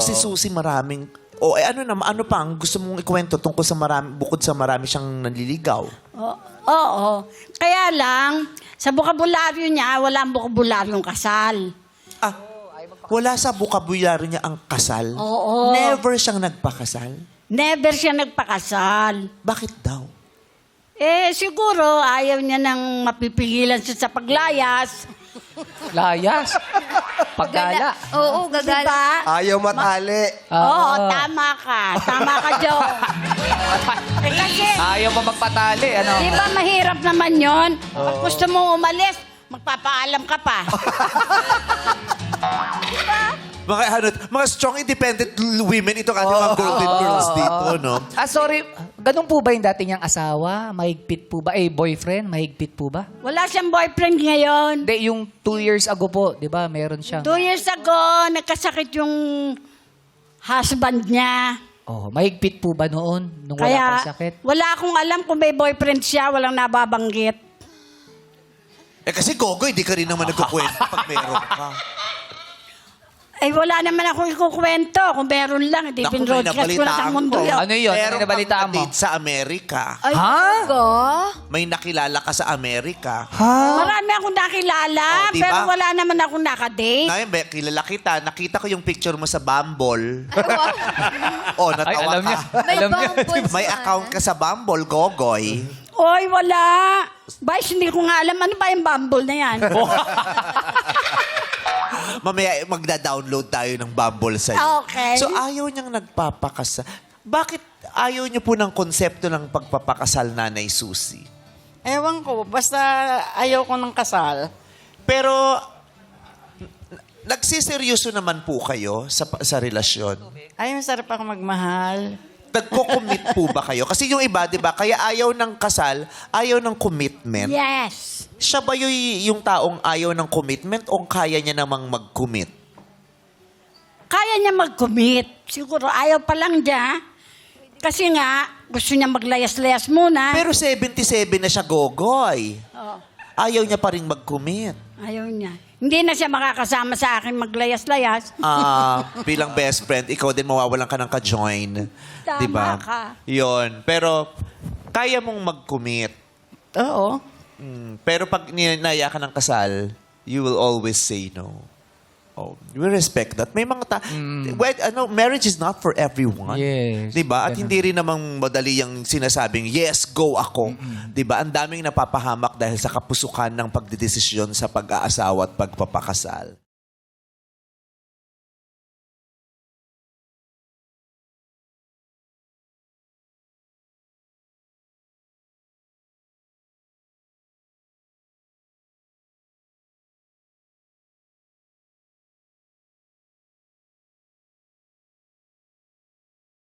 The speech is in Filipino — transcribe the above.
Si Susie maraming... ano naman, ano pa ang gusto mong ikwento tungkol sa marami, bukod sa marami siyang nanliligaw? Oo. Kaya lang, sa bokabularyo niya, wala ang bokabularyong kasal. Wala sa bukabularyo niya ang kasal? Oo. Never siyang nagpakasal? Never siya nagpakasal. Bakit daw? Siguro, ayaw niya nang mapipigilan siya sa paglayas. Layas. Paggala. Oo, gagala. Diba? Ayaw matali. Oo, tama ka. Tama ka, Joe. Kasi, Ayaw pa magpatali, ano? di ba mahirap naman yon? Pag gusto mong umalis, magpapaalam ka pa. Mga strong independent women itong ating mga golden girls dito, no? Sorry. Ganun po ba yung dati niyang asawa? Mahigpit po ba? Boyfriend? Mahigpit po ba? Wala siyang boyfriend ngayon. Hindi, yung 2 years ago po, di ba? Meron siyang... 2 years ago, nagkasakit yung husband niya. Mahigpit po ba noon? Nung wala pang sakit? Wala akong alam kung may boyfriend siya, walang nababanggit. Kasi Gogo, hindi ka rin naman nagkukwento pag meron ka. Wala naman akong ikukwento. Kung meron lang, hindi Naku, may pinroadcast ko na sa nabalitaan mundo ko. yun. Ano yun? Meron Ano nabalitaan kang mo? date sa Amerika. Ay, Ha? talaga? May nakilala ka sa Amerika. Marami akong nakilala, Oh, diba? pero wala naman akong nakadate. Kilala kita. Nakita ko yung picture mo sa Bumble. Ay, wow. Natawa Ay, alam ka. niya. May Alam niya. bumbles May na. account ka sa Bumble, Gogoy. Oy, wala. Vice, hindi ko nga alam. Ano ba yung Bumble na yan? Mamaya magda-download tayo ng Bumble sa'yo. Okay. So ayaw niyang nagpapakasal. Bakit ayaw niyo po ng konsepto ng pagpapakasal, Nanay Susie? Ewan ko, basta ayaw ko ng kasal. Pero nagsiseryoso naman po kayo sa relasyon. Ay, masarap ako magmahal. Nagko-commit po ba kayo? Kasi yung iba, di ba, kaya ayaw ng kasal, ayaw ng commitment. Yes. Siya ba yung taong ayaw ng commitment o kaya niya namang mag-commit? Kaya niya mag-commit. Siguro ayaw pa lang niya. Kasi nga, gusto niya maglayas-layas muna. Pero 77 na siya, Gogoy. Oo. Ayaw niya pa rin mag-commit. Ayaw niya. Hindi na siya makakasama sa akin maglayas-layas. Bilang best friend, ikaw din mawawalan ka ng ka-join. Tama Diba? ka. Yun. Pero, kaya mong mag-commit. Oo. Pero pag ninaya ka ng kasal, you will always say no. We respect that. May mga marriage is not for everyone. Yes. Diba? At Ganun. hindi rin namang madali yung sinasabing, yes, go ako. Diba? Ang daming napapahamak dahil sa kapusukan ng pagdidesisyon sa pag-aasawa at pagpapakasal.